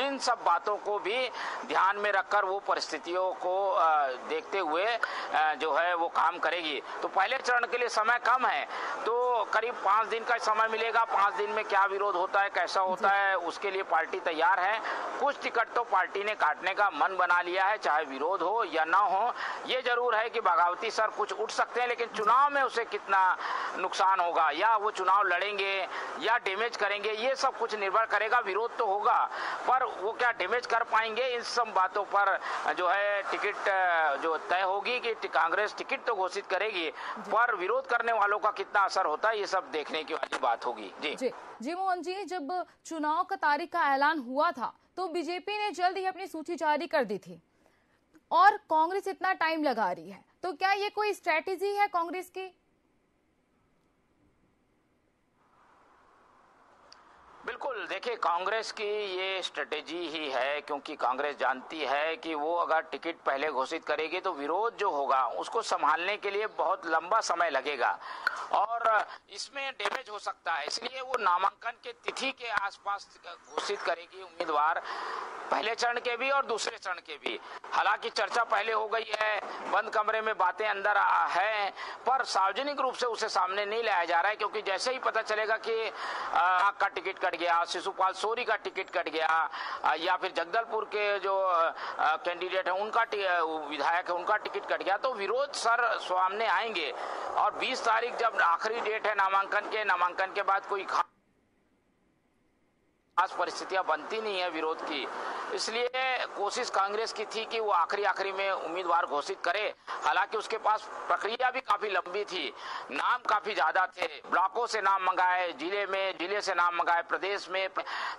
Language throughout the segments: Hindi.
इन सब बातों को भी ध्यान में रखकर वो परिस्थितियों को देखते हुए जो है वो काम करेगी। तो पहले चरण के लिए समय कम है, तो करीब 5 दिन का समय मिलेगा। 5 दिन में क्या विरोध होता है, कैसा होता है, उसके लिए पार्टी तैयार है। कुछ टिकट तो पार्टी ने काटने का मन बना लिया है, चाहे विरोध हो या ना हो। ये जरूर है कि बगावती सर कुछ उठ सकते हैं, लेकिन चुनाव में उसे कितना नुकसान होगा, या वो चुनाव लड़ेंगे या डैमेज करेंगे, ये सब कुछ निर्भर करेगा। विरोध तो होगा, पर वो क्या डैमेज कर पाएंगे, इन सब बातों पर जो है टिकट जो तय होगी कि कांग्रेस टिकट तो घोषित करेगी, पर विरोध करने वालों का कितना असर होता है, ये सब देखने की वाली बात होगी। जी मोहन जी, जब चुनाव का तारीख का ऐलान हुआ था तो बीजेपी ने जल्द ही अपनी सूची जारी कर दी थी और कांग्रेस इतना टाइम लगा रही है, तो क्या ये कोई स्ट्रेटेजी है कांग्रेस की? बिल्कुल, देखिए कांग्रेस की ये स्ट्रेटेजी ही है, क्योंकि कांग्रेस जानती है कि वो अगर टिकट पहले घोषित करेगी तो विरोध जो होगा उसको संभालने के लिए बहुत लंबा समय लगेगा और इसमें डैमेज हो सकता है। इसलिए वो नामांकन के तिथि के आसपास घोषित करेगी उम्मीदवार, पहले चरण के भी और दूसरे चरण के भी। हालांकि चर्चा पहले हो गई है, बंद कमरे में बातें अंदर है, पर सार्वजनिक रूप से उसे सामने नहीं लाया जा रहा है, क्योंकि जैसे ही पता चलेगा कि का टिकट कट गया, शिशुपाल सोरी का टिकट कट गया, या फिर जगदलपुर के जो कैंडिडेट है उनका विधायक है उनका टिकट कट गया, तो विरोध सर सामने आएंगे। और 20 तारीख जब आखिरी डेट है नामांकन के बाद कोई खास परिस्थितियां बनती नहीं है विरोध की, इसलिए कोशिश कांग्रेस की थी कि वो आखिरी में उम्मीदवार घोषित करे। हालांकि उसके पास प्रक्रिया भी काफी लंबी थी, नाम काफी ज्यादा थे, ब्लॉकों से नाम मंगाए, जिले से नाम मंगाए, प्रदेश में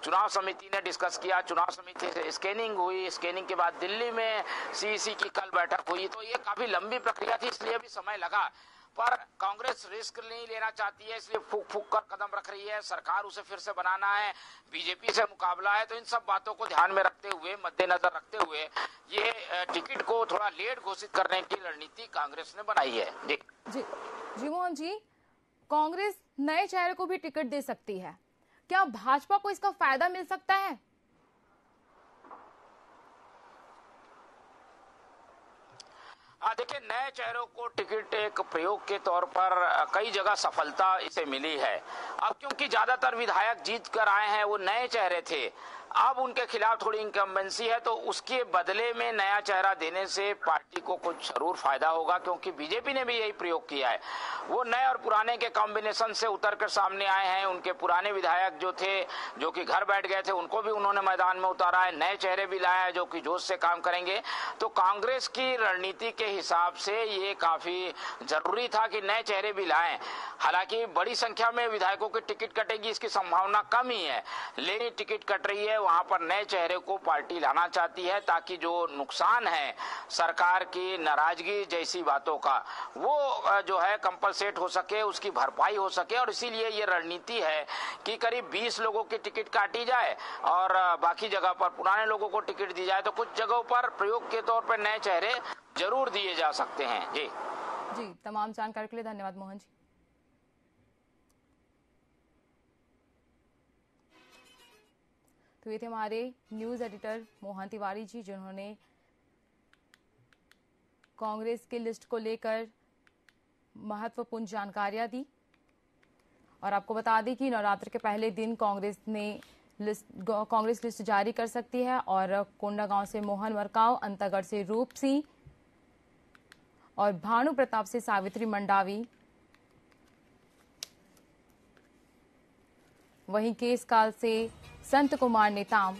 चुनाव समिति ने डिस्कस किया, चुनाव समिति से स्कैनिंग हुई, स्कैनिंग के बाद दिल्ली में सीईसी की कल बैठक हुई, तो ये काफी लंबी प्रक्रिया थी, इसलिए भी समय लगा। पर कांग्रेस रिस्क नहीं लेना चाहती है, इसलिए फूक कर कदम रख रही है। सरकार उसे फिर से बनाना है, बीजेपी से मुकाबला है, तो इन सब बातों को ध्यान में रखते हुए, मद्देनजर रखते हुए ये टिकट को थोड़ा लेट घोषित करने की रणनीति कांग्रेस ने बनाई है। जी मोहन जी, कांग्रेस नए चेहरे को भी टिकट दे सकती है, क्या भाजपा को इसका फायदा मिल सकता है? देखिए, नए चेहरों को टिकट एक प्रयोग के तौर पर कई जगह सफलता इसे मिली है। अब क्योंकि ज्यादातर विधायक जीत कर आए हैं, वो नए चेहरे थे, अब उनके खिलाफ थोड़ी इनकम्बेंसी है, तो उसके बदले में नया चेहरा देने से पार्टी को कुछ जरूर फायदा होगा, क्योंकि बीजेपी ने भी यही प्रयोग किया है। वो नए और पुराने के कॉम्बिनेशन से उतर कर सामने आए हैं। उनके पुराने विधायक जो थे, जो कि घर बैठ गए थे, उनको भी उन्होंने मैदान में उतारा है, नए चेहरे भी लाया है जो कि जोश से काम करेंगे। तो कांग्रेस की रणनीति के हिसाब से ये काफी जरूरी था कि नए चेहरे भी लाएं। हालांकि बड़ी संख्या में विधायकों की टिकट कटेगी इसकी संभावना कम ही है, लेकिन टिकट कट रही है, वहां पर नए चेहरे को पार्टी लाना चाहती है, ताकि जो नुकसान है सरकार की नाराजगी जैसी बातों का, वो जो है कंपलसेट हो सके, उसकी भरपाई हो सके। और इसीलिए ये रणनीति है कि करीब 20 लोगों की टिकट काटी जाए और बाकी जगह पर पुराने लोगों को टिकट दी जाए। तो कुछ जगहों पर प्रयोग के तौर पर नए चेहरे जरूर दिए जा सकते हैं। जी, तमाम जानकारी के लिए धन्यवाद मोहन जी। तो ये थे हमारे न्यूज एडिटर मोहन तिवारी जी, जिन्होंने कांग्रेस की लिस्ट को लेकर महत्वपूर्ण जानकारियां दी। और आपको बता दें कि नवरात्र के पहले दिन कांग्रेस लिस्ट जारी कर सकती है, और कोंडागांव से मोहन मरकाव, अंतागढ़ से रूप सिंह और भानु प्रताप से सावित्री मंडावी, वहीं केसकाल से संत कुमार नेताम